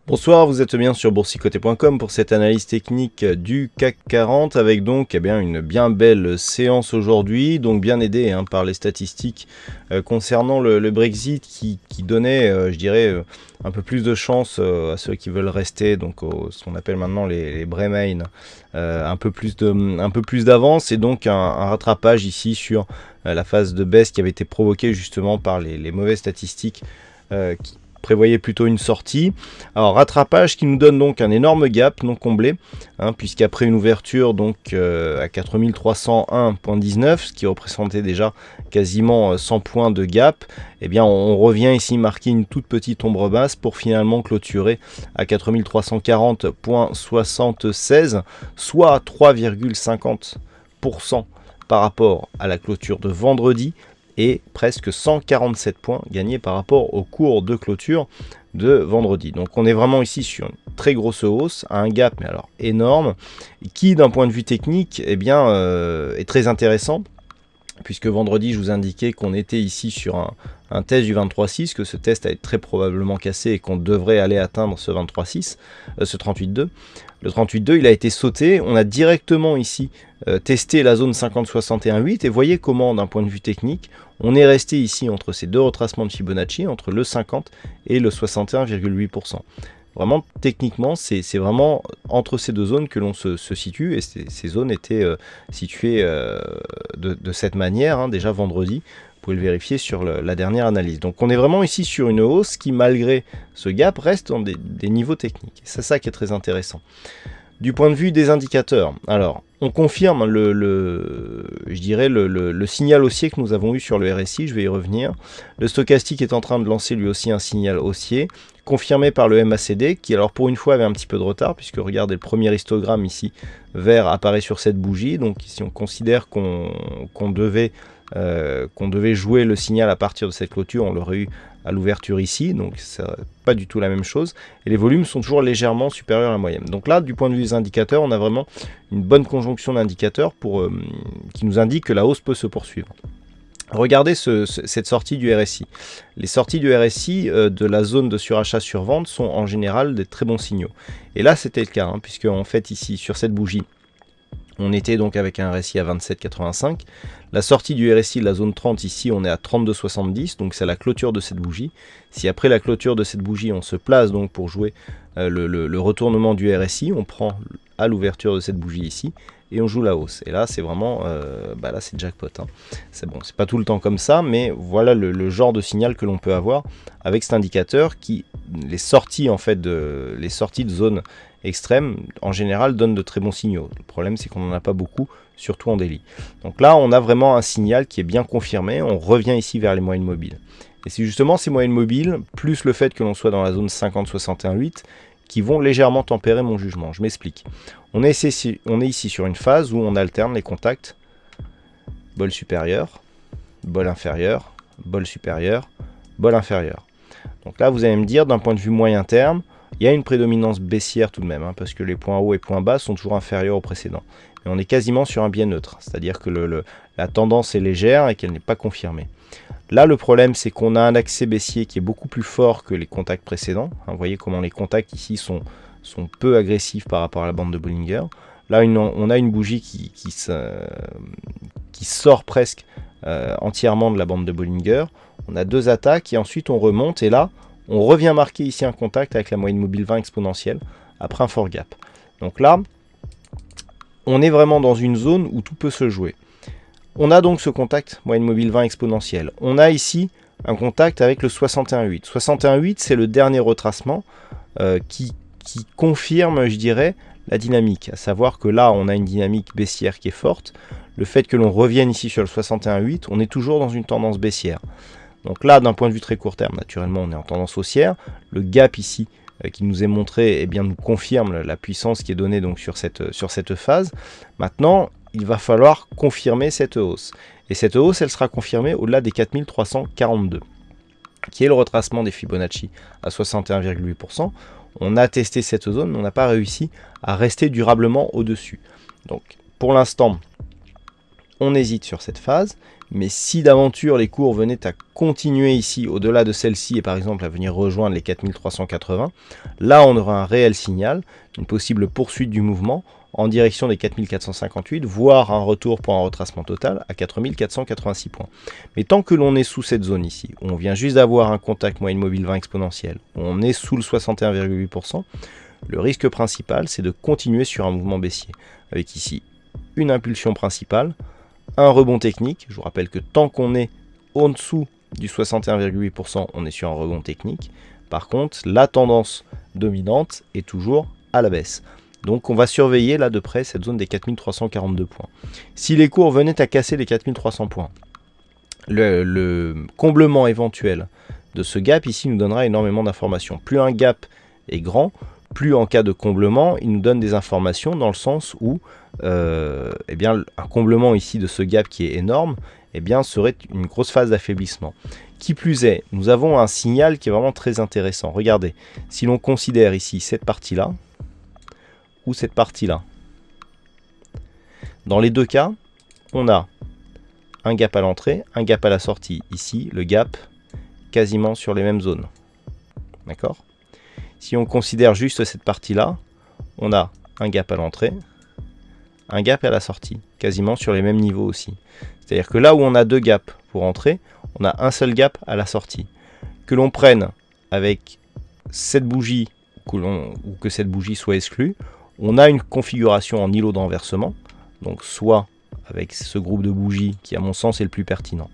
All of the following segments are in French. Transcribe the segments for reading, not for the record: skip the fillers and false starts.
Bonsoir, vous êtes bien sur boursicoté.com pour cette analyse technique du CAC 40 avec donc une bien belle séance aujourd'hui, donc bien aidée par les statistiques concernant le Brexit qui donnait, je dirais, un peu plus de chance à ceux qui veulent rester, donc ce qu'on appelle maintenant les Remain, un peu plus d'avance et donc un rattrapage ici sur la phase de baisse qui avait été provoquée justement par les mauvaises statistiques qui prévoyait plutôt une sortie. Alors rattrapage qui nous donne donc un énorme gap non comblé, puisqu'après une ouverture donc à 4301,19, ce qui représentait déjà quasiment 100 points de gap, eh bien on revient ici marquer une toute petite ombre basse pour finalement clôturer à 4340,76, soit 3,50% par rapport à la clôture de vendredi, et presque 147 points gagnés par rapport au cours de clôture de vendredi. Donc on est vraiment ici sur une très grosse hausse, à un gap mais alors énorme, qui d'un point de vue technique est très intéressant, puisque vendredi je vous indiquais qu'on était ici sur un test du 23,6, que ce test a été très probablement cassé et qu'on devrait aller atteindre ce 23,6, ce 38,2. Le 38,2 il a été sauté, on a directement ici testé la zone 50-61,8 et voyez comment d'un point de vue technique on est resté ici entre ces deux retracements de Fibonacci, entre le 50 et le 61,8%. Vraiment, techniquement, c'est vraiment entre ces deux zones que l'on se situe, et ces zones étaient situées de cette manière, déjà vendredi. Vous pouvez le vérifier sur la dernière analyse. Donc on est vraiment ici sur une hausse qui, malgré ce gap, reste dans des niveaux techniques. C'est ça qui est très intéressant. Du point de vue des indicateurs, alors on confirme le signal haussier que nous avons eu sur le RSI, je vais y revenir. Le stochastique est en train de lancer lui aussi un signal haussier, confirmé par le MACD, qui alors pour une fois avait un petit peu de retard, puisque regardez le premier histogramme ici, vert, apparaît sur cette bougie. Donc ici on considère qu'on devait jouer le signal à partir de cette clôture, on l'aurait eu à l'ouverture ici, donc c'est pas du tout la même chose, et les volumes sont toujours légèrement supérieurs à la moyenne. Donc là, du point de vue des indicateurs, on a vraiment une bonne conjonction d'indicateurs qui nous indique que la hausse peut se poursuivre. Regardez cette sortie du RSI. Les sorties du RSI de la zone de surachat-survente sont en général des très bons signaux. Et là, c'était le cas, puisque en fait ici, sur cette bougie, on était donc avec un RSI à 27,85. La sortie du RSI de la zone 30, ici, on est à 32,70. Donc c'est la clôture de cette bougie. Si après la clôture de cette bougie, on se place donc pour jouer le retournement du RSI, on prend à l'ouverture de cette bougie ici et on joue la hausse. Et là, c'est vraiment, là c'est jackpot. C'est bon, c'est pas tout le temps comme ça, mais voilà le genre de signal que l'on peut avoir avec cet indicateur qui, les sorties de zone extrême, en général, donnent de très bons signaux. Le problème, c'est qu'on n'en a pas beaucoup, surtout en daily. Donc là, on a vraiment un signal qui est bien confirmé. On revient ici vers les moyennes mobiles. Et c'est justement ces moyennes mobiles, plus le fait que l'on soit dans la zone 50-61,8, qui vont légèrement tempérer mon jugement. Je m'explique. On est ici sur une phase où on alterne les contacts bol supérieur, bol inférieur, bol supérieur, bol inférieur. Donc là, vous allez me dire, d'un point de vue moyen terme, il y a une prédominance baissière tout de même, parce que les points hauts et points bas sont toujours inférieurs aux précédents. Et on est quasiment sur un biais neutre, c'est-à-dire que la tendance est légère et qu'elle n'est pas confirmée. Là, le problème, c'est qu'on a un accès baissier qui est beaucoup plus fort que les contacts précédents. Vous voyez comment les contacts ici sont peu agressifs par rapport à la bande de Bollinger. Là, on a une bougie qui sort presque entièrement de la bande de Bollinger. On a deux attaques et ensuite on remonte, et là, on revient marquer ici un contact avec la moyenne mobile 20 exponentielle après un fort gap. Donc là, on est vraiment dans une zone où tout peut se jouer. On a donc ce contact moyenne mobile 20 exponentielle. On a ici un contact avec le 61,8. 61,8, c'est le dernier retracement qui confirme, je dirais, la dynamique. À savoir que là, on a une dynamique baissière qui est forte. Le fait que l'on revienne ici sur le 61,8, on est toujours dans une tendance baissière. Donc là, d'un point de vue très court terme, naturellement, on est en tendance haussière. Le gap ici qui nous est montré, nous confirme la puissance qui est donnée donc sur cette phase. Maintenant, il va falloir confirmer cette hausse. Et cette hausse, elle sera confirmée au-delà des 4342, qui est le retracement des Fibonacci à 61,8%. On a testé cette zone, mais on n'a pas réussi à rester durablement au-dessus. Donc, pour l'instant, on hésite sur cette phase, Mais si d'aventure les cours venaient à continuer ici au-delà de celle-ci et par exemple à venir rejoindre les 4380, là on aura un réel signal, une possible poursuite du mouvement en direction des 4458, voire un retour pour un retracement total à 4486 points. Mais tant que l'on est sous cette zone ici, où on vient juste d'avoir un contact moyenne mobile 20 exponentiel, où on est sous le 61,8%, le risque principal c'est de continuer sur un mouvement baissier, avec ici une impulsion principale, un rebond technique. Je vous rappelle que tant qu'on est en dessous du 61,8%, on est sur un rebond technique. Par contre, la tendance dominante est toujours à la baisse. Donc on va surveiller là de près cette zone des 4342 points. Si les cours venaient à casser les 4300 points, le comblement éventuel de ce gap ici nous donnera énormément d'informations. Plus un gap est grand, plus en cas de comblement, il nous donne des informations dans le sens où eh bien, un comblement ici de ce gap qui est énorme eh bien, serait une grosse phase d'affaiblissement. Qui plus est, nous avons un signal qui est vraiment très intéressant. Regardez, si l'on considère ici cette partie-là, ou cette partie-là, dans les deux cas, on a un gap à l'entrée, un gap à la sortie. Ici, le gap quasiment sur les mêmes zones. D'accord ? Si on considère juste cette partie-là, on a un gap à l'entrée, un gap à la sortie, quasiment sur les mêmes niveaux aussi. C'est-à-dire que là où on a deux gaps pour entrer, on a un seul gap à la sortie. Que l'on prenne avec cette bougie, ou que cette bougie soit exclue, on a une configuration en îlot de renversement, donc soit avec ce groupe de bougies qui à mon sens est le plus pertinent,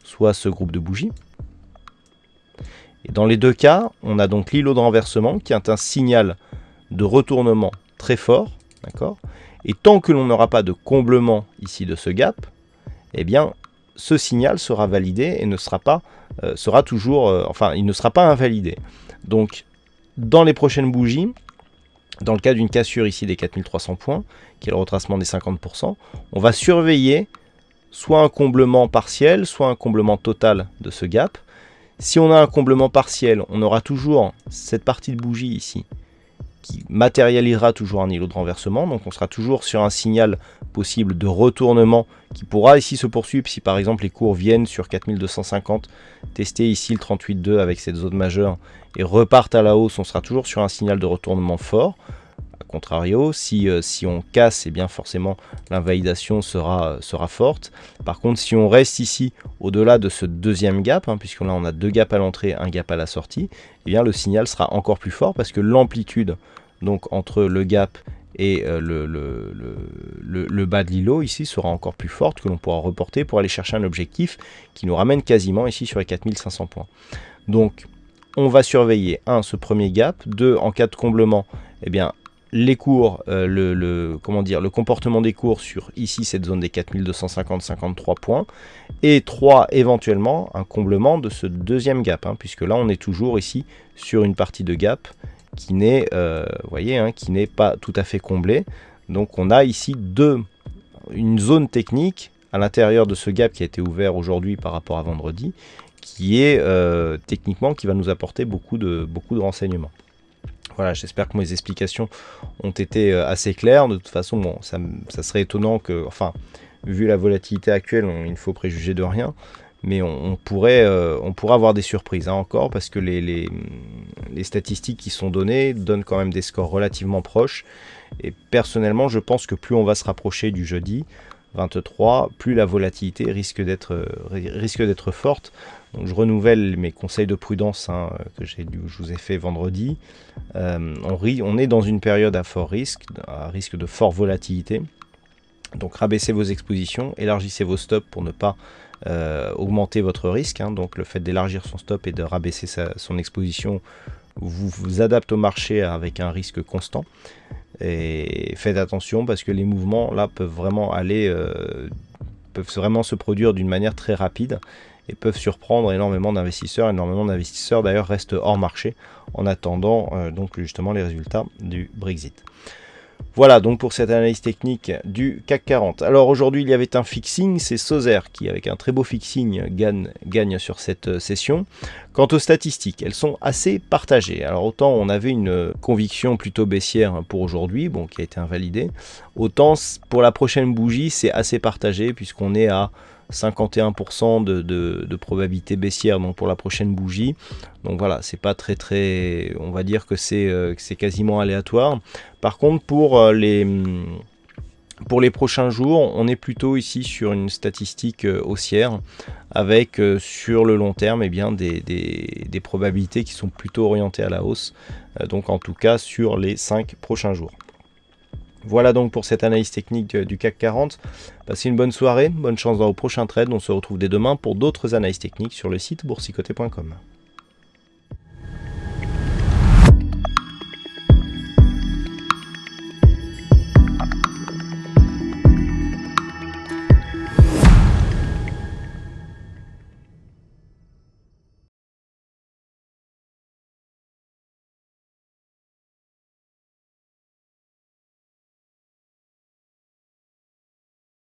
soit ce groupe de bougies. Et dans les deux cas, on a donc l'îlot de renversement qui est un signal de retournement très fort, d'accord ? Et tant que l'on n'aura pas de comblement ici de ce gap, eh bien, ce signal sera validé et ne sera pas, il ne sera pas invalidé. Donc, dans les prochaines bougies, dans le cas d'une cassure ici des 4300 points, qui est le retracement des 50%, on va surveiller soit un comblement partiel, soit un comblement total de ce gap. Si on a un comblement partiel, on aura toujours cette partie de bougie ici qui matérialisera toujours un îlot de renversement. Donc on sera toujours sur un signal possible de retournement qui pourra ici se poursuivre si par exemple les cours viennent sur 4250, tester ici le 38,2 avec cette zone majeure et repartent à la hausse, on sera toujours sur un signal de retournement fort. A contrario, si on casse, eh bien forcément l'invalidation sera forte. Par contre, si on reste ici au-delà de ce deuxième gap, puisque là on a deux gaps à l'entrée, un gap à la sortie, eh bien le signal sera encore plus fort parce que l'amplitude donc entre le gap et le bas de l'îlot ici sera encore plus forte que l'on pourra reporter pour aller chercher un objectif qui nous ramène quasiment ici sur les 4500 points. Donc on va surveiller ce premier gap, 2 en cas de comblement, eh bien les cours, le comportement des cours sur ici cette zone des 4250-53 points, et 3 éventuellement un comblement de ce deuxième gap, puisque là on est toujours ici sur une partie de gap qui n'est qui n'est pas tout à fait comblée. Donc on a ici une zone technique à l'intérieur de ce gap qui a été ouvert aujourd'hui par rapport à vendredi, qui est techniquement qui va nous apporter beaucoup de renseignements. Voilà, j'espère que mes explications ont été assez claires. De toute façon, bon, ça serait étonnant que, vu la volatilité actuelle, il ne faut préjuger de rien, mais on pourrait avoir des surprises encore, parce que les statistiques qui sont données donnent quand même des scores relativement proches. Et personnellement, je pense que plus on va se rapprocher du jeudi 23, plus la volatilité risque d'être forte. Donc je renouvelle mes conseils de prudence que je vous ai fait vendredi. On est dans une période à fort risque, à risque de forte volatilité. Donc rabaissez vos expositions, élargissez vos stops pour ne pas augmenter votre risque. Donc le fait d'élargir son stop et de rabaisser son exposition vous adapte au marché avec un risque constant. Et faites attention parce que les mouvements là peuvent vraiment se produire d'une manière très rapide et peuvent surprendre énormément d'investisseurs. Énormément d'investisseurs d'ailleurs restent hors marché en attendant donc justement les résultats du Brexit. Voilà donc pour cette analyse technique du CAC 40. Alors aujourd'hui il y avait un fixing, c'est Sozer qui avec un très beau fixing gagne sur cette session. Quant aux statistiques, elles sont assez partagées. Alors autant on avait une conviction plutôt baissière pour aujourd'hui, qui a été invalidée, autant pour la prochaine bougie c'est assez partagé puisqu'on est à 51% de probabilité baissière donc pour la prochaine bougie. Donc voilà, c'est pas très, on va dire que c'est quasiment aléatoire. Par contre, pour les prochains jours, on est plutôt ici sur une statistique haussière avec sur le long terme eh bien, des probabilités qui sont plutôt orientées à la hausse, donc en tout cas sur les 5 prochains jours. Voilà donc pour cette analyse technique du CAC 40. Passez une bonne soirée, bonne chance dans vos prochains trades. On se retrouve dès demain pour d'autres analyses techniques sur le site boursicoté.com.